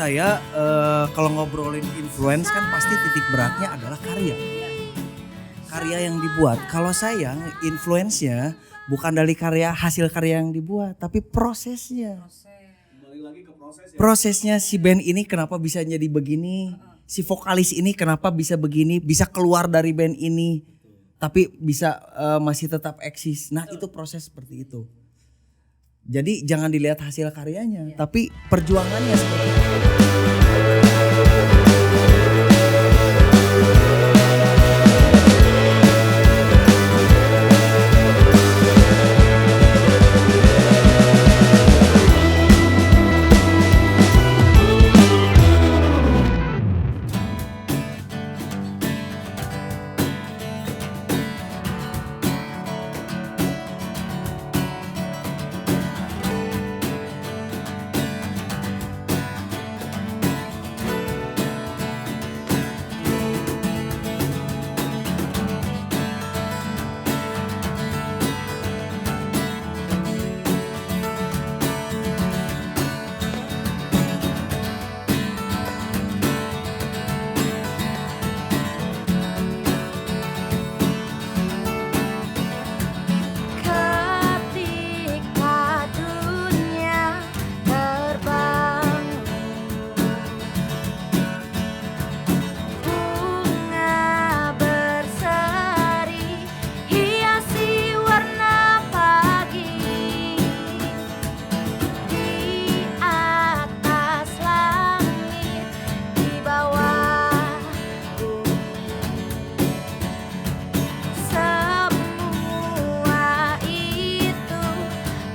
saya kalau ngobrolin influence kan pasti titik beratnya adalah karya. Karya yang dibuat. Kalau saya influence-nya bukan dari hasil karya yang dibuat, tapi prosesnya. Kembali lagi ke proses ya. Prosesnya si band ini kenapa bisa jadi begini, si vokalis ini kenapa bisa begini, bisa keluar dari band ini, tapi bisa masih tetap eksis. Nah itu proses seperti itu. Jadi jangan dilihat hasil karyanya, tapi perjuangannya seperti itu. Ketika dunia terbangun, bunga berseri hiasi warna pagi di atas langit, di bawah bumi. Semua itu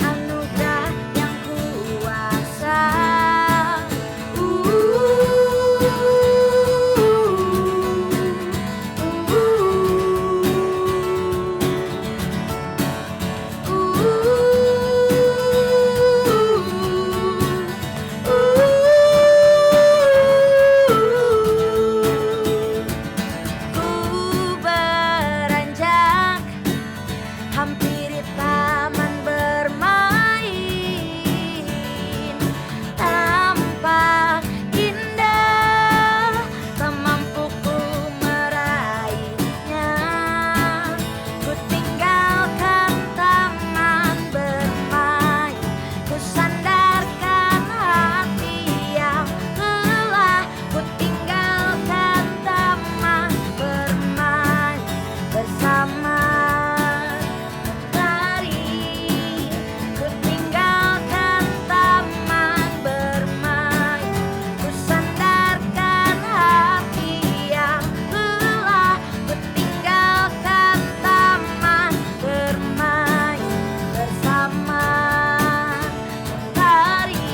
anugerah yang kuasa. Ku beranjak hampiri taman bermain, tampak indah, tak mampu ku meraihnya. Ku tinggalkan taman bermain, ku sandarkan hati yang lelah. Ku tinggalkan taman bermain bersama mentari. Ku tinggalkan taman bermain, ku sandarkan hati yang lelah. Ku tinggalkan taman bermain bersama mentari.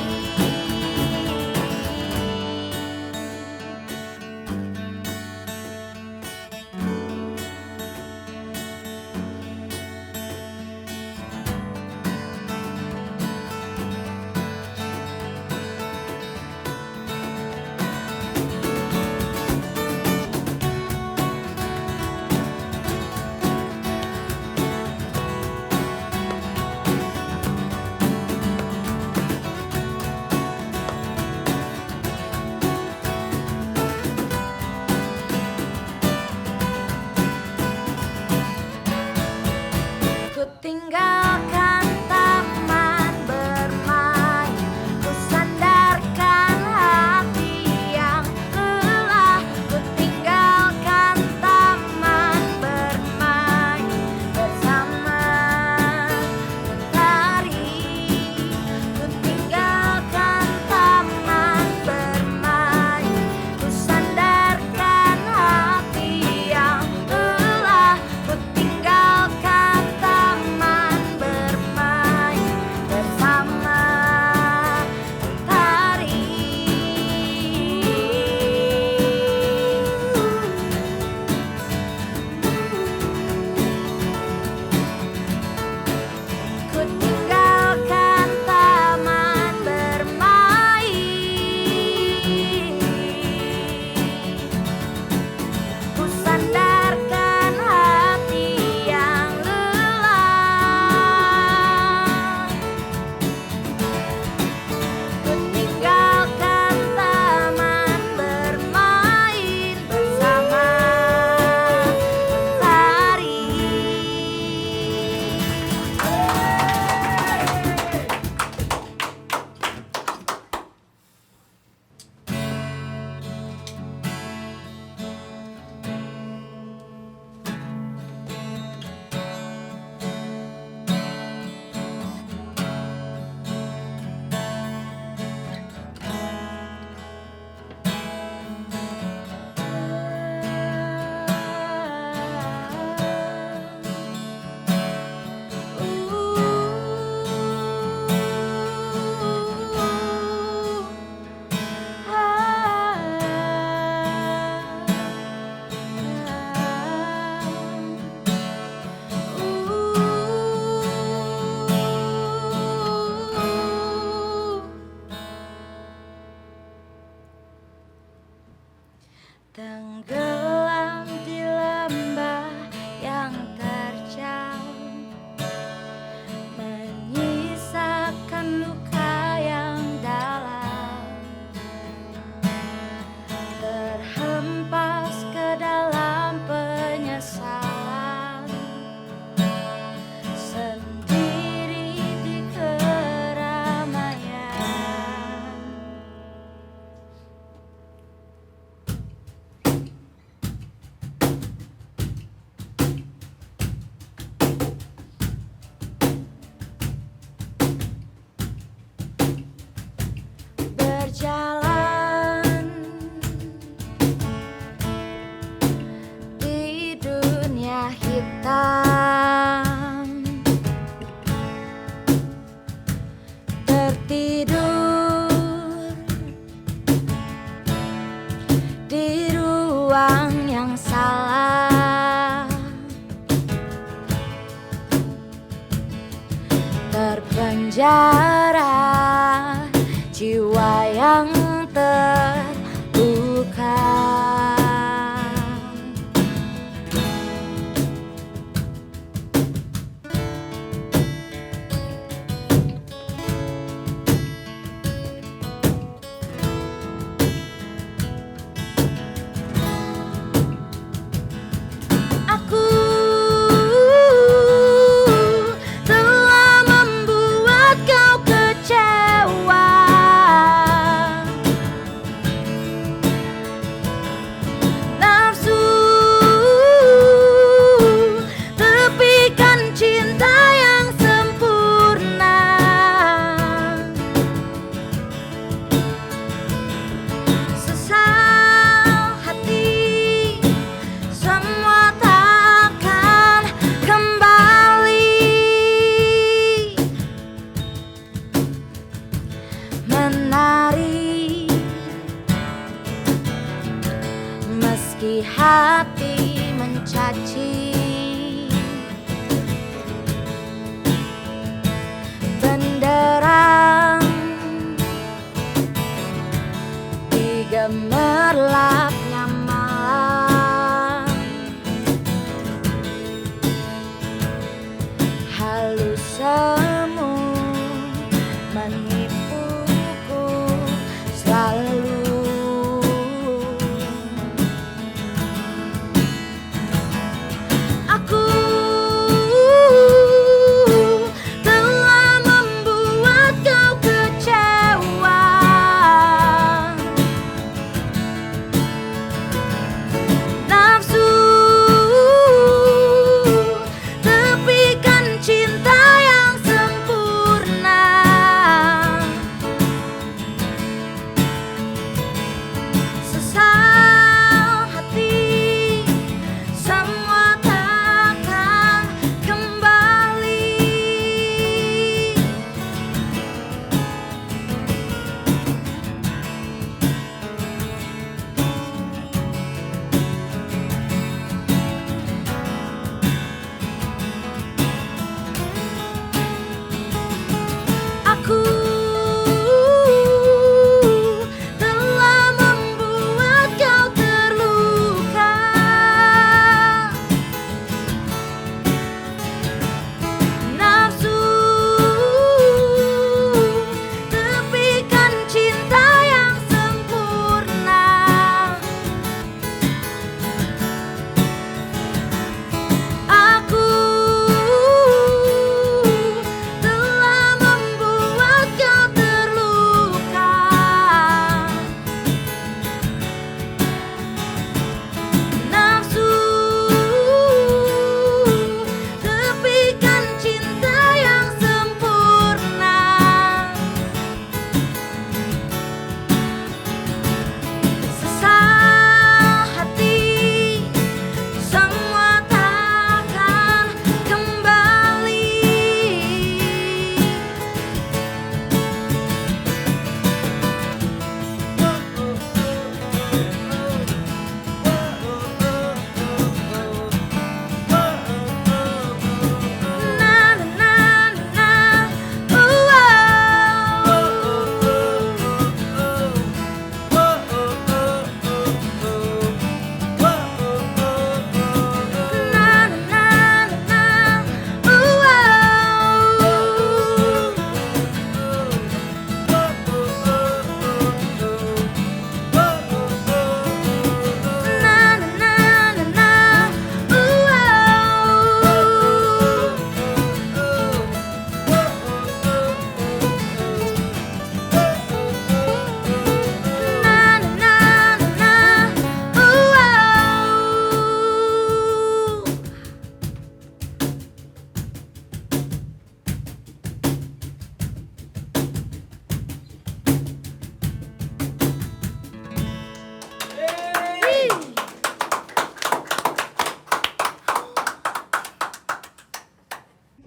Ku tinggalkan taman bermain, ku sandarkan hati yang lelah. Ku tinggalkan taman bermain bersama mentari. Ku tinggalkan taman bermain, ku sandarkan hati yang lelah. Ku tinggalkan taman Tenggelam di lembah yang terjal, menyisakan luka yang dalam, terhempas ke dalam penyesalan, sendiri di keramaian. Berjalan di dunia hitam, tertidur di ruang yang salah, terpenjara jiwa yang terluka. Aku telah membuat kau kecewa, nafsu tepikan cinta yang sempurna, sesal hati semua takkan kembali, menari meski hati mencaci, benderang di gemerlapnya malam, halus semu menipuku selalu. Aku telah membuat kau kecewa,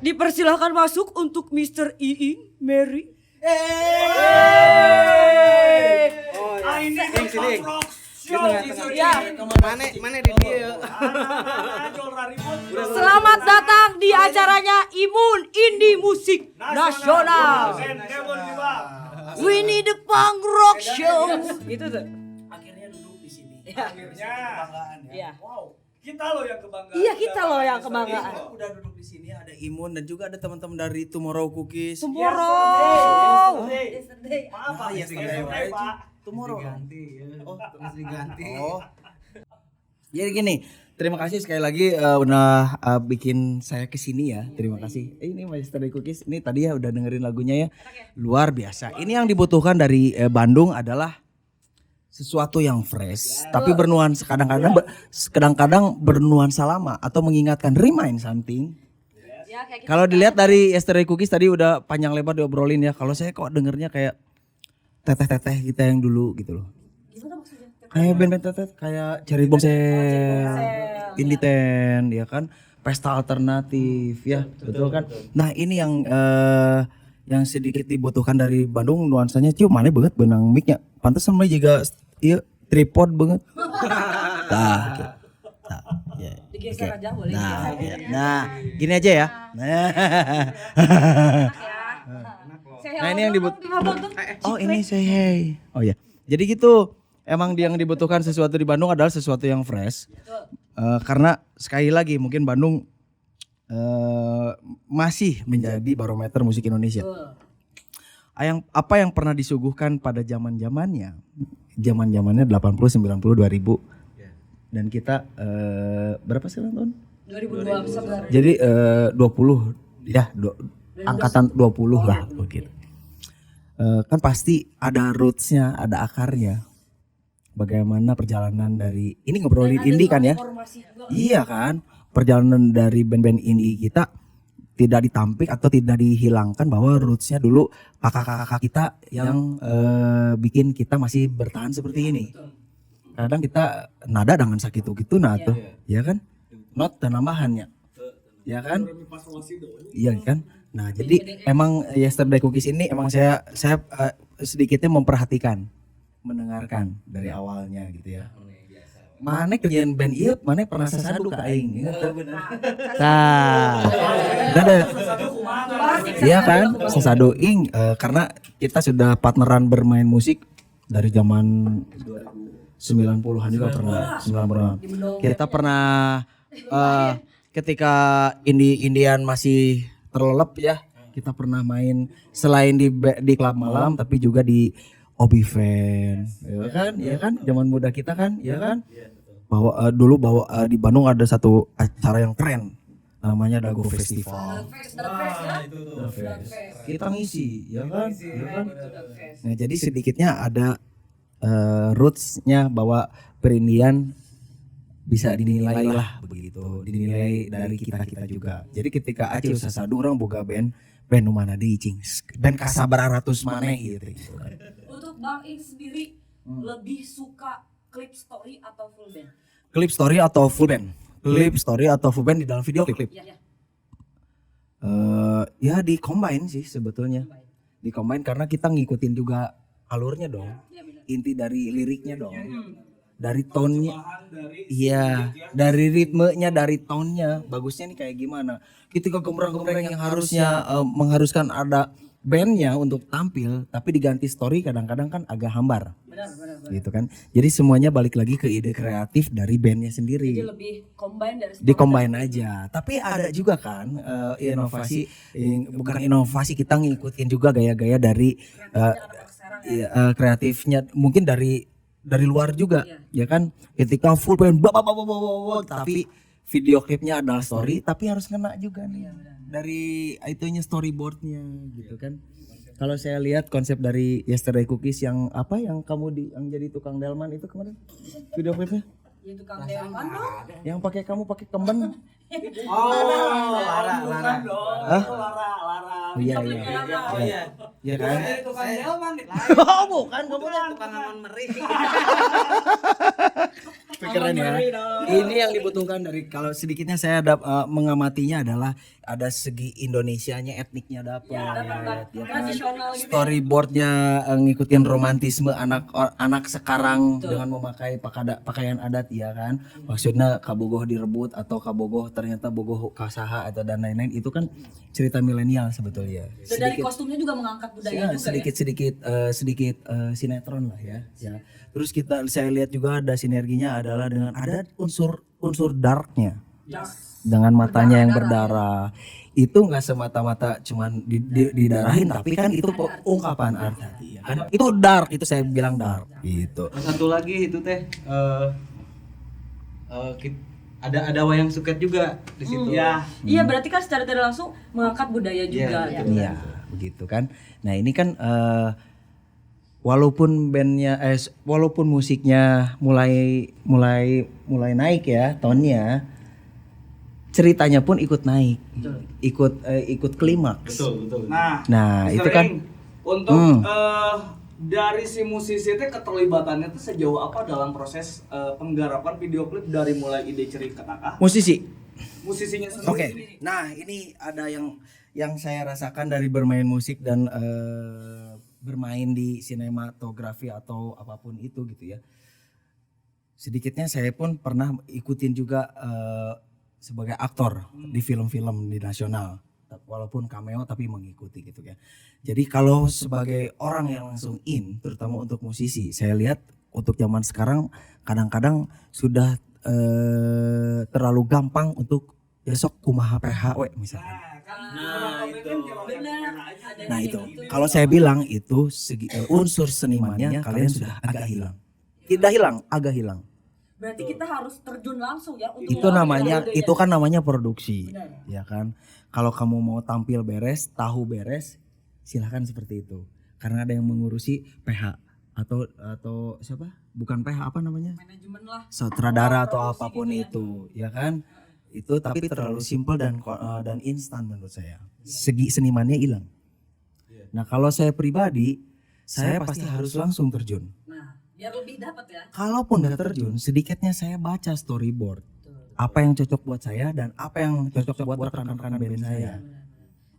Dipersilahkan masuk untuk Mr. Iing, Mary. Sini. Ya. Mana di dia? Selamat datang di acaranya Imun Indie Musik Nasional. We need a punk rock show. Gitu tuh. Akhirnya duduk di sini. Akhirnya. Iya. Wow. Kita loh yang kebanggaan. Iya, kita loh yang kebanggaan. Udah duduk di sini ada Imun dan juga ada teman-teman dari Tomorrow Cookies. Tomorrow. Maaf Pak. Yesterday, Pak. Tomorrow. Masih diganti. Oh. Jadi gini, terima kasih sekali lagi udah bikin saya kesini ya. Terima kasih. Ini Yesterday Cookies. Ini tadi ya udah dengerin lagunya ya. Luar biasa. Ini yang dibutuhkan dari Bandung adalah sesuatu yang fresh, tapi bernuansa kadang-kadang bernuansa lama atau mengingatkan remind something. Kalau dilihat dari Yesterday Cookies tadi udah panjang lebar diobrolin ya. Kalau saya kok dengernya kayak teteh-teteh kita yang dulu gitu loh. Kayak band-band teteh kayak Cherry Bomb Cell, Indie Ten, ya kan, pesta alternatif ya, betul kan. Nah ini yang sedikit dibutuhkan dari Bandung nuansanya cium mana banget benang mic-nya. Pantas sama juga iya tripod banget. Digeser aja boleh. Nah, gini aja ya. Nah ini yang Oh ini say hey. Oh ya. Jadi gitu. Emang yang dibutuhkan sesuatu di Bandung adalah sesuatu yang fresh. Karena sekali lagi mungkin Bandung masih menjadi barometer musik Indonesia. Apa yang pernah disuguhkan pada zaman-zamannya 80, 90, 2000. Dan kita berapa sekarang tahun? 2002. Jadi 20 ya, angkatan 20 lah begitu. Kan pasti ada rootsnya, ada akarnya. Bagaimana perjalanan dari ini ngobrolin indie kan ya? Iya kan? Perjalanan dari band-band indie kita tidak ditampik atau tidak dihilangkan bahwa rootsnya dulu kakak-kakak kita yang bikin kita masih bertahan seperti ini. Kadang kita nada dengan sakit gitu nah tuh, ya kan? Not tambahannya. Ya kan? Iya kan? Nah, jadi emang Yesterday Cookies ini emang saya sedikitnya memperhatikan, mendengarkan dari awalnya gitu ya. Mana kerjaan band ieu, mana pernah sasadu ka aing. Tah. Iya kan? Sasadu ing karena kita sudah partneran bermain musik dari zaman 90-an juga pernah. 90-an. Kita pernah ketika Indian masih terlelap ya, kita pernah main selain di klub malam tapi juga di Obi Fan, ya kan, zaman muda kita kan, ya kan, dulu di Bandung ada satu acara yang keren, namanya Dago Festival. Kita ngisi, ya kan. Nah jadi sedikitnya ada rootsnya bahwa perindian bisa dinilai lah begitu, dinilai dari kita juga. Jadi ketika Acil sasadu orang boga band nu mana deui cing, band kasabar ratus maneh gitu. Untuk Bang Ing sendiri lebih suka klip story atau full band? Klip story atau full band? Klip story atau full band di dalam video klip? Ya di combine sih sebetulnya. Di combine karena kita ngikutin juga alurnya dong. Inti dari liriknya dong. Dari tone-nya. Iya, dari ritmenya, dari tone-nya. Bagusnya nih kayak gimana? Ketika gembreng-gembreng yang harusnya mengharuskan ada bandnya untuk tampil, tapi diganti story kadang-kadang kan agak hambar. Benar. Gitu kan. Jadi semuanya balik lagi ke ide kreatif dari bandnya sendiri. Jadi lebih combine dari Di combine aja. Tapi ada juga kan inovasi, bukan inovasi, kita ngikutin juga gaya-gaya dari kreatifnya mungkin dari luar juga, ya kan. Ketika full band tapi video klipnya adalah story, tapi harus kena juga nih dari itunya storyboardnya gitu kan. Kalau saya lihat konsep dari Yesterday Cookies yang apa yang kamu yang jadi tukang delman itu kemarin video klipnya. Ya tukang delman dong. Yang kamu pakai kemben. Lara. Oh iya. Iya kan? Tukang delman. Oh bukan, kamu tukang aman meri. Keren ya. Ini yang dibutuhkan dari kalau sedikitnya saya mengamatinya adalah ada segi Indonesianya, etniknya dapat. Ya kan? Storyboardnya ngikutin romantisme anak sekarang dengan memakai pakaian adat ya kan. Maksudnya kabogoh direbut atau kabogoh ternyata bogoh kasaha atau dan lain-lain itu kan cerita milenial sebetulnya. Dan dari kostumnya juga mengangkat budaya Ya, juga sedikit sinetron lah ya. Terus saya lihat juga ada sinerginya adalah dengan ada unsur darknya. Dengan matanya yang berdarah. Itu nggak semata-mata cuman didarahin tapi kan itu ungkapan arti ya kan. Itu dark, itu saya bilang dark gitu. Satu lagi itu teh ada wayang suket juga di situ. Iya, berarti kan secara tidak langsung mengangkat budaya juga. Iya, begitu kan. Nah, ini kan walaupun walaupun musiknya mulai naik ya tonnya, ceritanya pun ikut naik. Ikut klimaks. Betul. Nah, itu kan untuk dari si musisi itu keterlibatannya tuh sejauh apa dalam proses penggarapan video klip dari mulai ide cerita musisinya sendiri. Oke. Nah, ini ada yang saya rasakan dari bermain musik dan bermain di sinematografi atau apapun itu gitu ya. Sedikitnya saya pun pernah ikutin juga sebagai aktor di film-film di nasional. Walaupun cameo tapi mengikuti gitu ya. Jadi kalau sebagai orang yang langsung terutama untuk musisi, saya lihat untuk zaman sekarang kadang-kadang sudah terlalu gampang untuk besok kumaha PHW misalnya. Nah itu, kalau saya bilang itu unsur senimannya kalian sudah agak hilang. Tidak hilang, agak hilang. Berarti kita harus terjun langsung ya untuk Itu kan namanya produksi. Ya kan? Kalau kamu mau tampil beres, tahu beres, silahkan seperti itu. Karena ada yang mengurusi PH atau siapa? Bukan PH, apa namanya? manajemen lah. Sutradara atau apapun itu, ya kan? Itu tapi terlalu simpel dan instan menurut saya. Segi senimannya hilang. Nah, kalau saya pribadi, saya pasti harus langsung terjun. Nah, biar lebih dapat ya. Kalaupun nggak terjun, sedikitnya saya baca storyboard. Apa yang cocok buat saya dan apa yang cocok buat rekan-rekan band saya.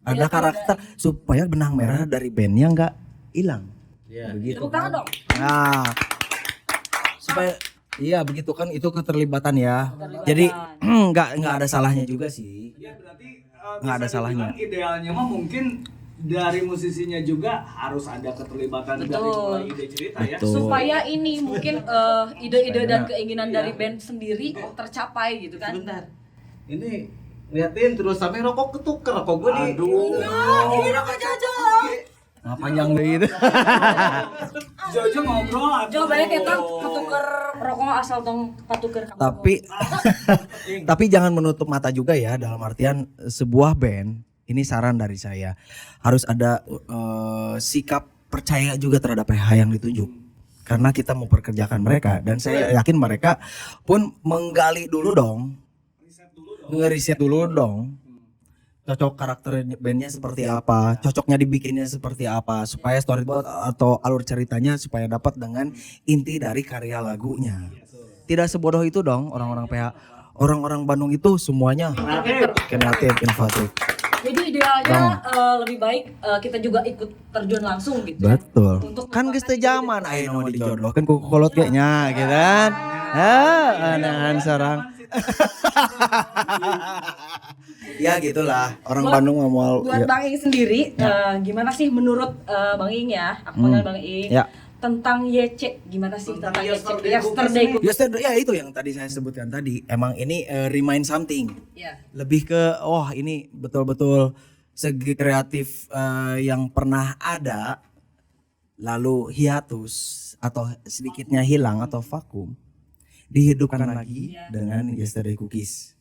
Ada karakter supaya benang merah dari bandnya nggak hilang. Begitu. Tepuk tangan dong. Nah, supaya iya begitu kan itu keterlibatan ya. Jadi nggak ada salahnya juga sih. Ya berarti Nggak ada salahnya. Idealnya mah mungkin dari musisinya juga harus ada keterlibatan dari mulai ide cerita ya. Supaya ini mungkin ide-ide dan keinginan dari band sendiri tercapai gitu kan. Sebentar. Ini liatin terus sampai rokok ketuker rokok gue di. Ini rokok Jojo. Nah, panjang gitu. Jojo ngobrol. Coba banyak kita ketuker rokok asal tong ketuker. Tapi jangan menutup mata juga ya, dalam artian sebuah band, ini saran dari saya, harus ada sikap percaya juga terhadap PH yang ditunjuk. Karena kita mau pekerjakan mereka dan saya yakin mereka pun menggali dulu dong. Ngeriset dulu dong. Cocok karakter bandnya seperti apa, cocoknya dibikinnya seperti apa, supaya storyboard atau alur ceritanya supaya dapat dengan inti dari karya lagunya. Tidak sebodoh itu dong orang-orang PH. Orang-orang Bandung itu semuanya kreatif, inovatif. Jadi idealnya lebih baik kita juga ikut terjun langsung gitu. Betul. Untuk Kan geus teu zaman aya nu dijodohkeun ku kolot ge nya gitu kan. Anahan sarang. Ya gitulah orang Bandung mau buat Bang Ing sendiri gimana sih menurut Bang Ing ya, aku panggil Bang Ing tentang YC, gimana sih tentang YC Yesterday ya itu yang tadi saya sebutkan tadi. Emang ini remind something. Lebih ke ini betul-betul segi kreatif yang pernah ada lalu hiatus atau sedikitnya hilang atau vakum dihidupkan lagi dengan Yesterday Cookies.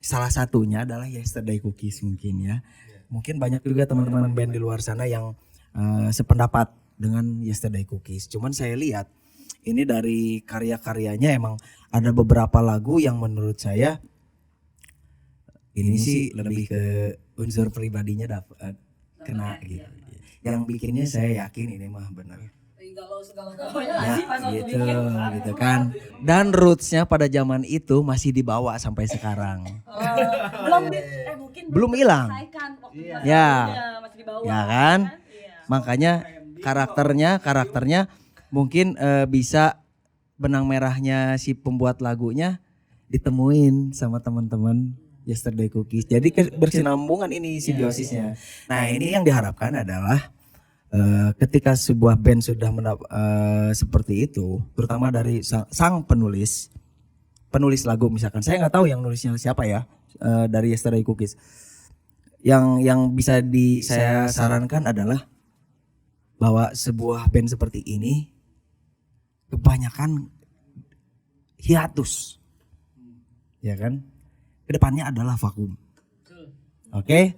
Salah satunya adalah Yesterday Cookies mungkin ya. Mungkin banyak juga teman-teman band di luar sana yang sependapat dengan Yesterday Cookies. Cuman saya lihat ini dari karya-karyanya emang ada beberapa lagu yang menurut saya ini sih lebih ke unsur pribadinya dapat kena gitu. Yang bikinnya saya yakin ini mah benar. galau segala Ya, gitu kan. Dan rootsnya pada zaman itu masih dibawa sampai sekarang. Belum hilang. Ya. masih di bawah. Ya kan? Iya. Makanya karakternya mungkin bisa benang merahnya si pembuat lagunya ditemuin sama teman-teman Yesterday Cookies. Jadi bersinambungan ini simbiosisnya. Nah, ini yang diharapkan adalah ketika sebuah band sudah seperti itu, terutama dari sang penulis lagu misalkan, saya nggak tahu yang nulisnya siapa ya, dari Yesterday Cookies. Yang bisa saya sarankan adalah bahwa sebuah band seperti ini kebanyakan hiatus, ya kan? Kedepannya adalah vakum. Oke?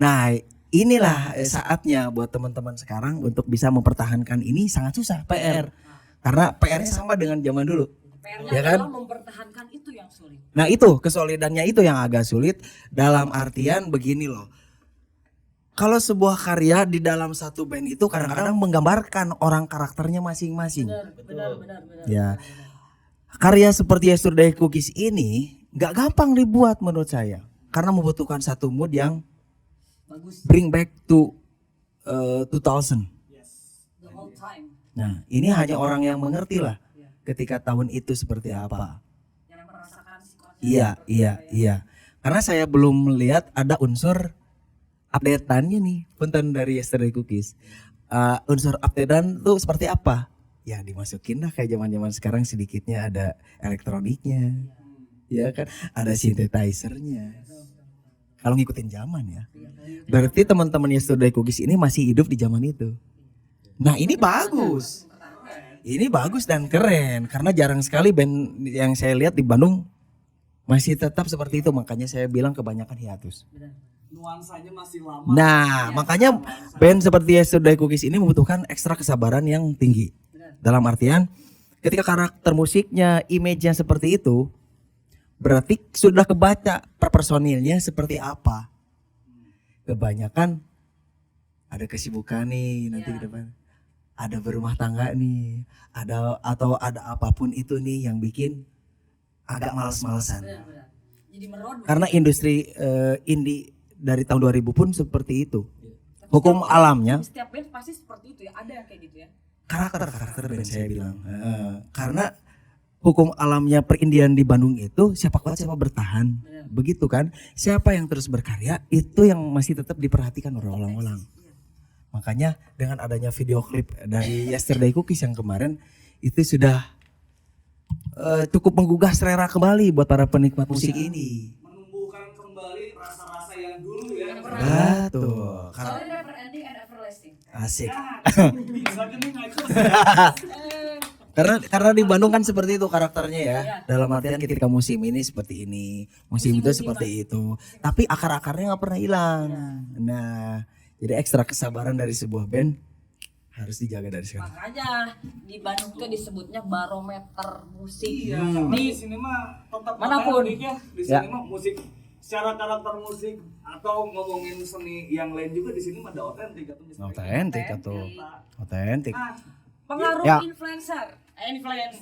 Nah, inilah saatnya buat teman-teman sekarang untuk bisa mempertahankan ini sangat susah, PR. Karena PR-nya sama dengan zaman dulu. PR-nya Ya kan? adalah mempertahankan itu yang sulit. Nah, itu kesolidannya itu yang agak sulit dalam artian begini loh. Kalau sebuah karya di dalam satu band itu kadang-kadang menggambarkan orang karakternya masing-masing. Benar. Ya. Karya seperti Yesterday Cookies ini nggak gampang dibuat menurut saya. Karena membutuhkan satu mood yang Bagus. bring back to 2000. The whole time. Nah, ini hanya orang yang mengerti lah ketika tahun itu seperti apa. Yang merasakan sikonnya. Iya. Karena saya belum melihat ada unsur update-annya nih, punten dari Yesterday Cookies. Unsur update-an tuh seperti apa? Ya dimasukin lah kayak zaman-zaman sekarang, sedikitnya ada elektroniknya. Ya kan, ada synthesizer-nya. Kalau ngikutin zaman ya. Berarti teman-teman Yesterday Cookies ini masih hidup di zaman itu. Nah, ini bagus. Ini bagus dan keren karena jarang sekali band yang saya lihat di Bandung masih tetap seperti itu, makanya saya bilang kebanyakan hiatus. Nuansanya masih lama. Nah, makanya band seperti Yesterday Cookies ini membutuhkan ekstra kesabaran yang tinggi. Dalam artian ketika karakter musiknya, image-nya seperti itu, berarti sudah kebaca per personilnya seperti apa. Kebanyakan ada kesibukan nih nanti ke depan. Ada berumah tangga nih, ada apapun itu nih yang bikin agak males-malesan. Jadi meron. Karena industri indie dari tahun 2000 pun seperti itu. Hukum alamnya, Setiap band pasti seperti itu ya, ada yang kayak gitu ya. karakter band saya bilang. Karena hukum alamnya perindian di Bandung itu siapa kuat siapa bertahan. Begitu kan? Siapa yang terus berkarya itu yang masih tetap diperhatikan orang-orang. Makanya dengan adanya video klip dari Yesterday Cookies yang kemarin itu sudah cukup menggugah selera kembali buat para penikmat musik ini. Menumbuhkan kembali rasa-rasa yang dulu ya. Betul. Soalnya never ending and everlasting. Asik. Bisa gini aja. Karena di Bandung kan seperti itu karakternya ya. Dalam artian ketika musim ini seperti ini, musim itu seperti itu. Tapi akar-akarnya nggak pernah hilang. Nah, jadi ekstra kesabaran dari sebuah band harus dijaga dari sekarang. Makanya di Bandung tuh disebutnya barometer musik. Iya, karena di sini mah tetap Manapun. unik ya. Di sini mah musik secara karakter musik atau ngomongin seni yang lain juga di sini mah ada otentik atau misalnya. Otentik atau otentik. Nah, Pengaruh Ya. influencer. Influence.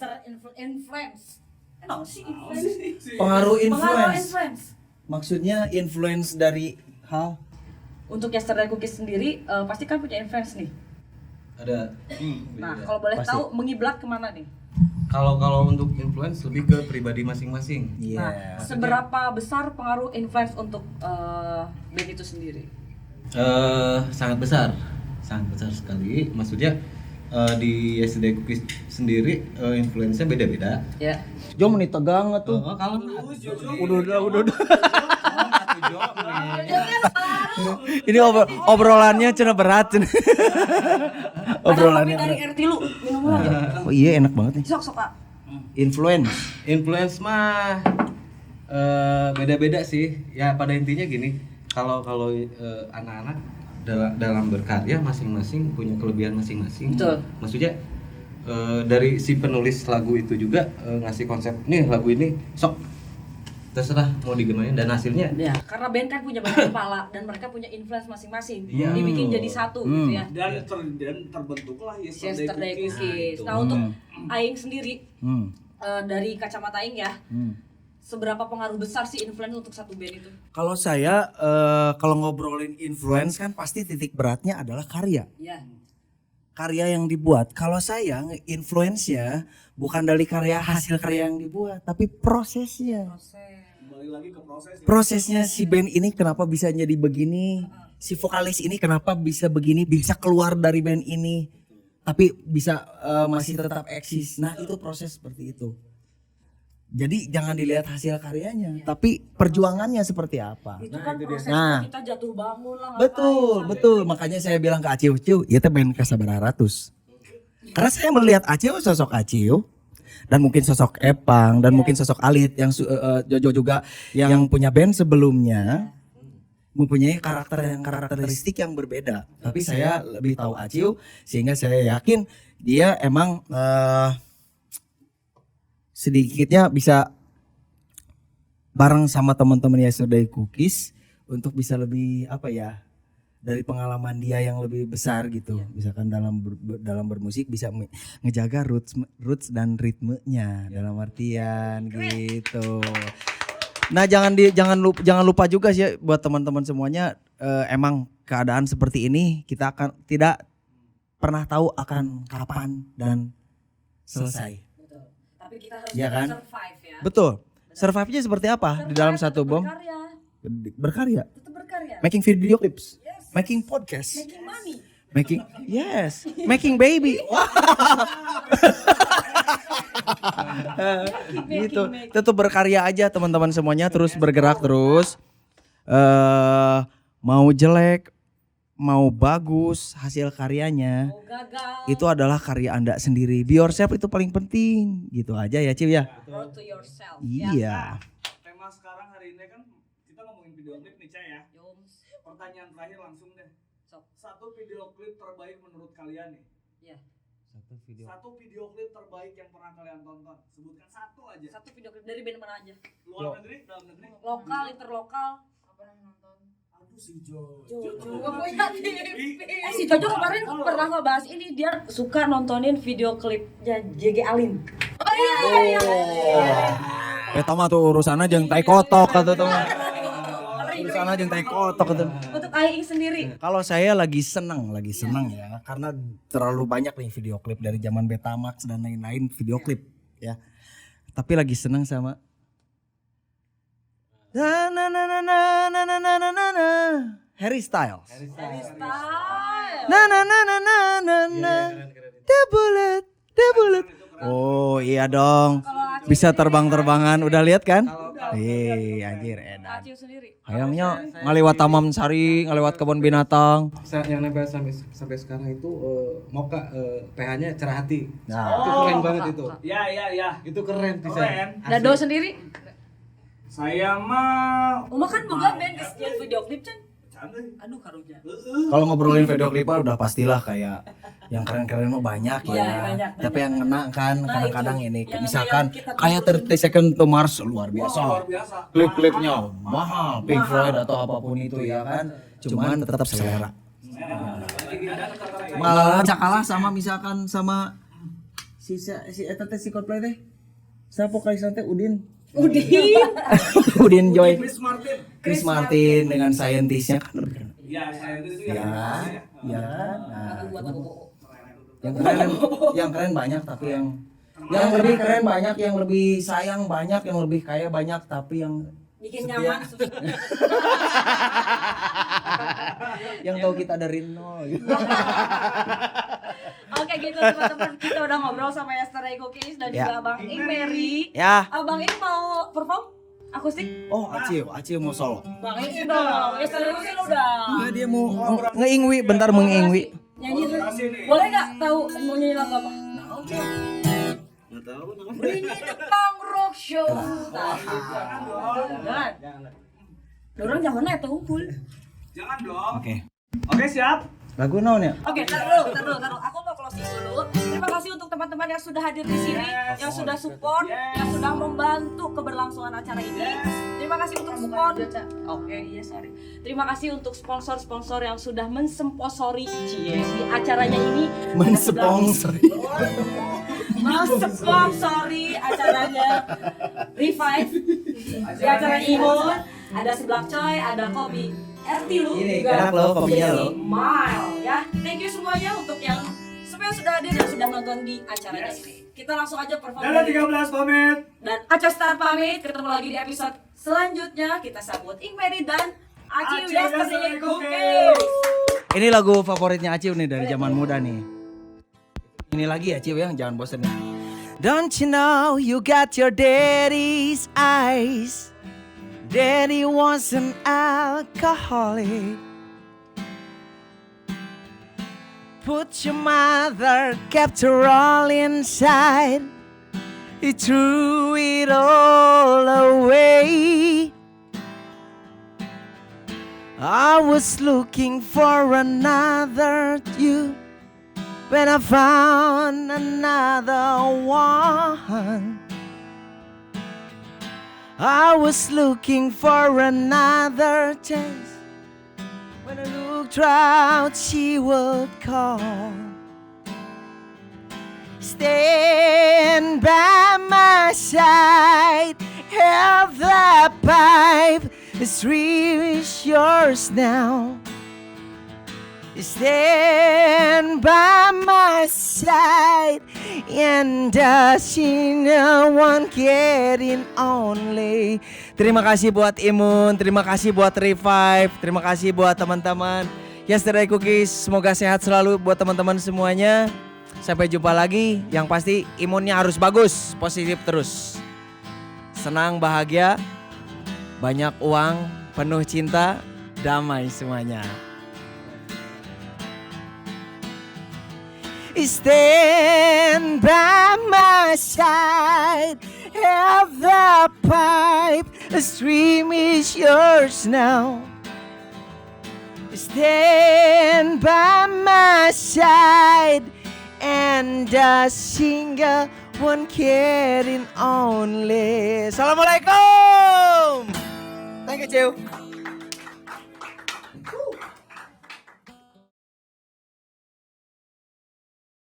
No, sih influence. Pengaruh Pengaruh influence. influence. Maksudnya influence dari hal. Untuk Yesterday Cookies sendiri pasti kan punya influence nih. Ada. Nah, kalau boleh Pasti. tahu mengiblat kemana nih? Kalau untuk influence lebih ke pribadi masing-masing. Iya. Nah, seberapa besar pengaruh influence untuk band itu sendiri? Sangat besar sekali. Maksudnya di SD Cookies sendiri influence-nya beda-beda. Ya. Jo menit tegang tuh. Kalau Udah. Ini obrolannya cenah berat. Obrolannya Ada kopi dari berat. RT lu, minum aja. Oh iya enak banget nih. Sok Kak. influence mah beda-beda sih. Ya pada intinya gini, kalau anak-anak dalam berkarya masing-masing punya kelebihan masing-masing. Betul. Maksudnya dari si penulis lagu itu juga ngasih konsep nih lagu ini sok terserah mau digimanain dan hasilnya Ya, karena band kan punya banyak kepala dan mereka punya influence masing-masing. Dibikin jadi satu gitu ya. Dan terbentuklah Yesterday Cookies. Cookies. Nah, untuk Aing sendiri dari kacamata Aing ya. Seberapa pengaruh besar sih influence untuk satu band itu? Kalau saya kalau ngobrolin influence kan pasti titik beratnya adalah karya. Ya. Karya yang dibuat. Kalau saya influence-nya bukan dari hasil karya yang dibuat, tapi prosesnya. Kembali lagi ke proses. Prosesnya si band ini kenapa bisa jadi begini? Si vokalis ini kenapa bisa begini? Bisa keluar dari band ini, tapi bisa masih tetap eksis. Nah, itu proses seperti itu. Jadi jangan dilihat hasil karyanya, tapi perjuangannya seperti apa. Itu kan prosesnya Nah. kita jatuh bangun lah. Betul. Makanya saya bilang ke Aciu, itu band Kasabaratus. Karena saya melihat Aciu, sosok Aciu, dan mungkin sosok Epang, dan mungkin sosok Alit yang Jojo juga yang punya band sebelumnya mempunyai karakteristik yang berbeda. Tapi saya lebih tahu Aciu, sehingga saya yakin dia emang sedikitnya bisa bareng sama teman-teman Yesterday Cookies untuk bisa lebih dari pengalaman dia yang lebih besar gitu. Misalkan dalam bermusik bisa ngejaga roots dan ritmenya dalam artian gitu. Nah, jangan lupa juga sih buat teman-teman semuanya, emang keadaan seperti ini kita akan tidak pernah tahu akan kapan dan selesai. Tapi kita harus Iya kan? survive ya. Betul. Survive-nya seperti apa di dalam satu bom? Berkarya. Tetap berkarya. Making video clips. Making podcast. Making money. Making baby. Gitu. Tetap berkarya aja teman-teman semuanya, terus bergerak terus. Mau jelek, mau bagus hasil karyanya, Mau gagal. itu adalah karya Anda sendiri. Be yourself itu paling penting. Gitu aja ya, Ciu ya. Road to yourself. Iya. Tema sekarang hari ini kan kita ngomongin video klip nih, Cah ya. Yoms. Pertanyaan terakhir langsung deh. Sok. Satu video klip terbaik menurut kalian nih. Ya. Satu video klip terbaik yang pernah kalian tonton. Sebutkan satu aja. Satu video klip dari band mana aja? Luar negeri, dalam negeri. Lokal, interlokal. Aduh si Jo. Jojo punya TV. Si Jojo kemarin pernah ngebahas ini, dia suka nontonin video klipnya JG Alin. Oh iya. Eta mah tuh urusanna jeung tai kotok kata tuh. Urusanna jeung tai kotok kata. Untuk Aing sendiri. Kalau saya lagi seneng ya, karena terlalu banyak nih video klip dari zaman Betamax dan lain-lain video klip ya. Tapi lagi seneng sama Harry Styles. The bullet. Oh iya dong. Bisa terbang-terbangan, udah lihat kan? Anjir edan. Aciu sendiri. Hayangnya ngalewat Taman Sari, ngalewat kebun binatang. yang nempel sampai sekarang itu Moka PH-nya cerah hati. Nah, Itu keren banget itu. Ya. Itu keren bisa. Keren. Dado sendiri. Saya mah Uma kan boga band kesediaan video klip can. cantik. Aduh karunya. kalau ngobrolin video klip udah pastilah kayak yang keren-keren mah banyak ya. Iya, banyak. Tapi yang ngena kan Nah, kadang-kadang itu. ini Yang misalkan kita kayak 30 Second to Mars luar biasa. Luar biasa. Klip-klipnya mahal, Pink Floyd atau apapun itu ya kan. Cuman tetap selera. Malah kalah sama misalkan sama si eta teh si Coldplay teh. Siapa vokalis teh Udin? Udin Joy. Chris Martin dengan Scientist-nya kan lebih keren. Iya, saya itu Ya, ya. ya. Nah, yang keren banyak tapi yang lebih keren banyak, yang lebih sayang banyak, yang lebih kaya banyak tapi yang Bikin setia, nyaman susah. yang tahu kita dari nol. Oke gitu teman-teman, kita udah ngobrol sama Yesterday Cookies dan Ya. juga Abang Imeri. Ya. Abang ini mau perform akustik? Oh, Aciu mau solo. Bang ini dong, Yesterday Cookies udah. Nah, dia mau ngeingwi, bentar mengingwi. Nyanyi tuh. Boleh nggak tahu mau nyanyi lagu apa? Ini the punk rock show. Jangan. Dorong jangan ya unggul. Jangan dong. Oke. Oke, siap. Lagu naon ya? Oke, taruh. Aku mau close closing dulu. Terima kasih untuk teman-teman yang sudah hadir di sini, yang sudah support, yang sudah membantu keberlangsungan acara ini. Terima kasih untuk sponsor. Terima kasih untuk sponsor-sponsor yang sudah mensponsori di acaranya ini. Mensponsori acaranya Revive di acara Imun. Ada seblak coy, ada kopi Ertilu Ini juga. enak loh kopinya Jadi, loh. Mile ya. Thank you semuanya untuk yang semua yang sudah hadir dan sudah nonton di acaranya ini. Kita langsung aja perform. Dana 13 pamit. Dan Aca Star pamit. Ketemu lagi di episode selanjutnya. Kita sambut Ingmeri dan Aci Aci Yesterday Yesterday Cookies. Ini lagu favoritnya Aciu nih dari zaman muda nih. Ini lagi Aciu ya, jangan bosan nih. Don't you know you got your daddy's eyes? Daddy was an alcoholic. Put your mother, kept her all inside. He threw it all away. I was looking for another you when I found another one. I was looking for another chance. When I looked out, she would call. Stand by my side, have the pipe, the stream is yours now. Stand by my side, and she no one getting only. Terima kasih buat Imun, terima kasih buat Revive, terima kasih buat teman-teman Yesterday Cookies. Semoga sehat selalu buat teman-teman semuanya. Sampai jumpa lagi. Yang pasti imunnya harus bagus, positif terus. Senang, bahagia, banyak uang, penuh cinta, damai semuanya. Stand by my side, have the pipe, the stream is yours now. Stand by my side, and a single one caring only. Assalamualaikum. Thank you, Ciu.